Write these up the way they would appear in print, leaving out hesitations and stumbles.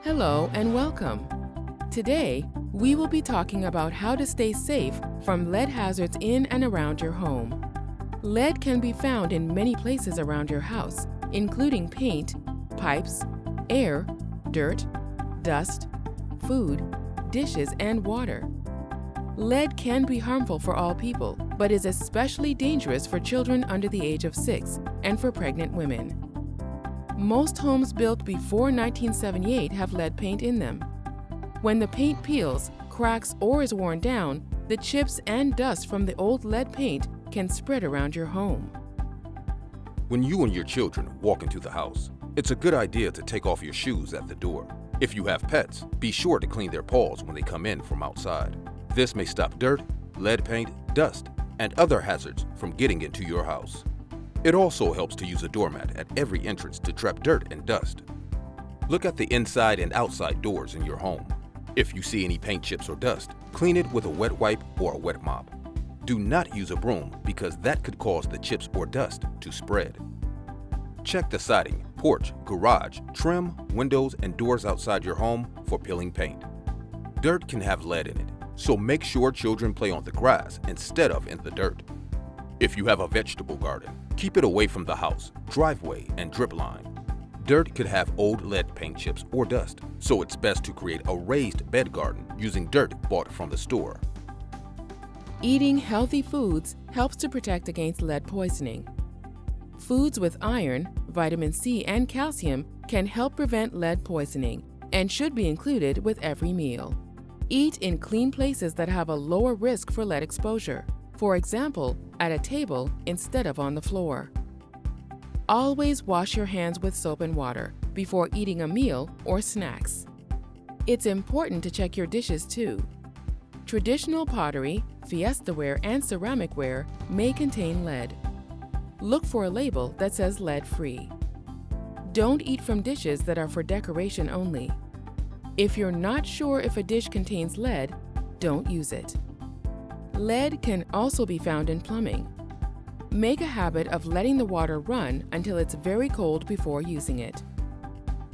Hello and welcome. Today, we will be talking about how to stay safe from lead hazards in and around your home. Lead can be found in many places around your house, including paint, pipes, air, dirt, dust, food, dishes, and water. Lead can be harmful for all people, but is especially dangerous for children under the age of 6 and for pregnant women. Most homes built before 1978 have lead paint in them. When the paint peels, cracks, or is worn down, the chips and dust from the old lead paint can spread around your home. When you and your children walk into the house, it's a good idea to take off your shoes at the door. If you have pets, be sure to clean their paws when they come in from outside. This may stop dirt, lead paint, dust, and other hazards from getting into your house. It also helps to use a doormat at every entrance to trap dirt and dust. Look at the inside and outside doors in your home. If you see any paint chips or dust, clean it with a wet wipe or a wet mop. Do not use a broom because that could cause the chips or dust to spread. Check the siding, porch, garage, trim, windows, and doors outside your home for peeling paint. Dirt can have lead in it, so make sure children play on the grass instead of in the dirt. If you have a vegetable garden, keep it away from the house, driveway, and drip line. Dirt could have old lead paint chips or dust, so it's best to create a raised bed garden using dirt bought from the store. Eating healthy foods helps to protect against lead poisoning. Foods with iron, vitamin C, and calcium can help prevent lead poisoning and should be included with every meal. Eat in clean places that have a lower risk for lead exposure. For example, at a table instead of on the floor. Always wash your hands with soap and water before eating a meal or snacks. It's important to check your dishes too. Traditional pottery, fiestaware, and ceramicware may contain lead. Look for a label that says lead-free. Don't eat from dishes that are for decoration only. If you're not sure if a dish contains lead, don't use it. Lead can also be found in plumbing. Make a habit of letting the water run until it's very cold before using it.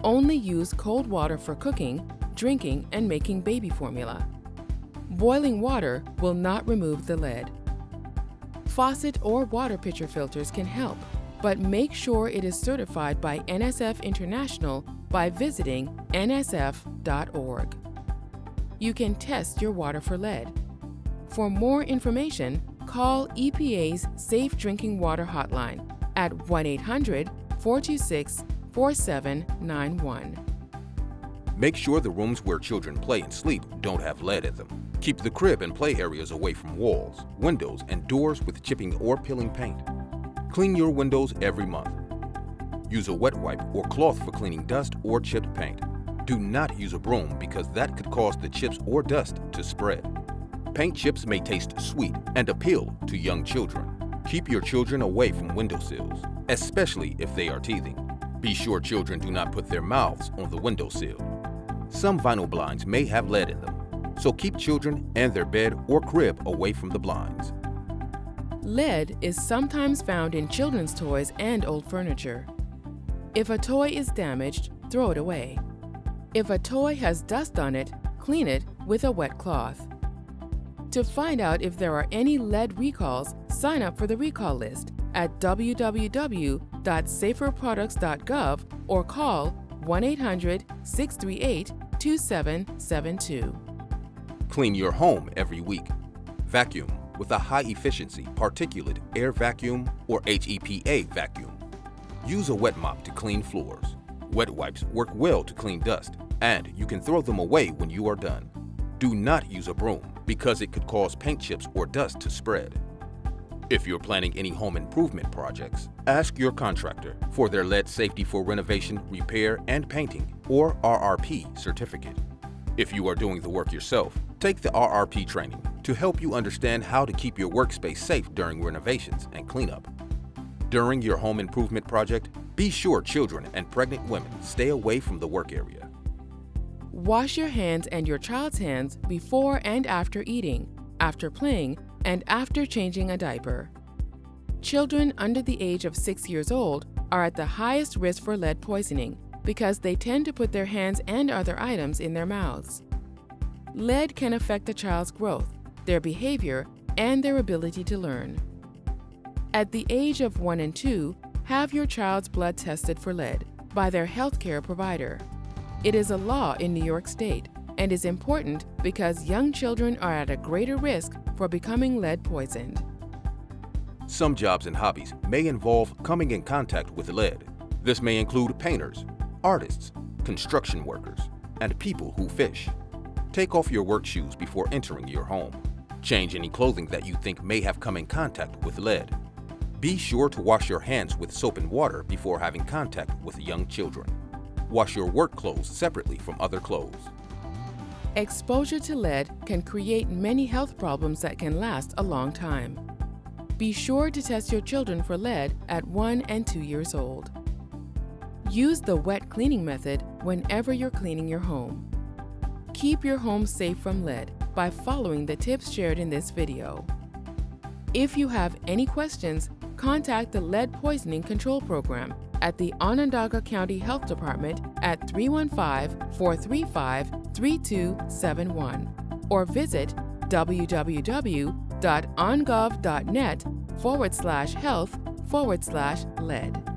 Only use cold water for cooking, drinking, and making baby formula. Boiling water will not remove the lead. Faucet or water pitcher filters can help, but make sure it is certified by NSF International by visiting nsf.org. You can test your water for lead. For more information, call EPA's Safe Drinking Water Hotline at 1-800-426-4791. Make sure the rooms where children play and sleep don't have lead in them. Keep the crib and play areas away from walls, windows, and doors with chipping or peeling paint. Clean your windows every month. Use a wet wipe or cloth for cleaning dust or chipped paint. Do not use a broom because that could cause the chips or dust to spread. Paint chips may taste sweet and appeal to young children. Keep your children away from windowsills, especially if they are teething. Be sure children do not put their mouths on the windowsill. Some vinyl blinds may have lead in them, so keep children and their bed or crib away from the blinds. Lead is sometimes found in children's toys and old furniture. If a toy is damaged, throw it away. If a toy has dust on it, clean it with a wet cloth. To find out if there are any lead recalls, sign up for the recall list at www.saferproducts.gov or call 1-800-638-2772. Clean your home every week. Vacuum with a high-efficiency particulate air vacuum or HEPA vacuum. Use a wet mop to clean floors. Wet wipes work well to clean dust, and you can throw them away when you are done. Do not use a broom because it could cause paint chips or dust to spread. If you're planning any home improvement projects, ask your contractor for their lead safety for renovation, repair, and painting, or RRP certificate. If you are doing the work yourself, take the RRP training to help you understand how to keep your workspace safe during renovations and cleanup. During your home improvement project, be sure children and pregnant women stay away from the work area. Wash your hands and your child's hands before and after eating, after playing, and after changing a diaper. Children under the age of 6 years old are at the highest risk for lead poisoning because they tend to put their hands and other items in their mouths. Lead can affect a child's growth, their behavior, and their ability to learn. At the age of 1 and 2, have your child's blood tested for lead by their healthcare provider. It is a law in New York State and is important because young children are at a greater risk for becoming lead poisoned. Some jobs and hobbies may involve coming in contact with lead. This may include painters, artists, construction workers, and people who fish. Take off your work shoes before entering your home. Change any clothing that you think may have come in contact with lead. Be sure to wash your hands with soap and water before having contact with young children. Wash your work clothes separately from other clothes. Exposure to lead can create many health problems that can last a long time. Be sure to test your children for lead at 1 and 2 years old. Use the wet cleaning method whenever you're cleaning your home. Keep your home safe from lead by following the tips shared in this video. If you have any questions, contact the Lead Poisoning Control Program at the Onondaga County Health Department at 315-435-3271 or visit www.ongov.net/health/lead.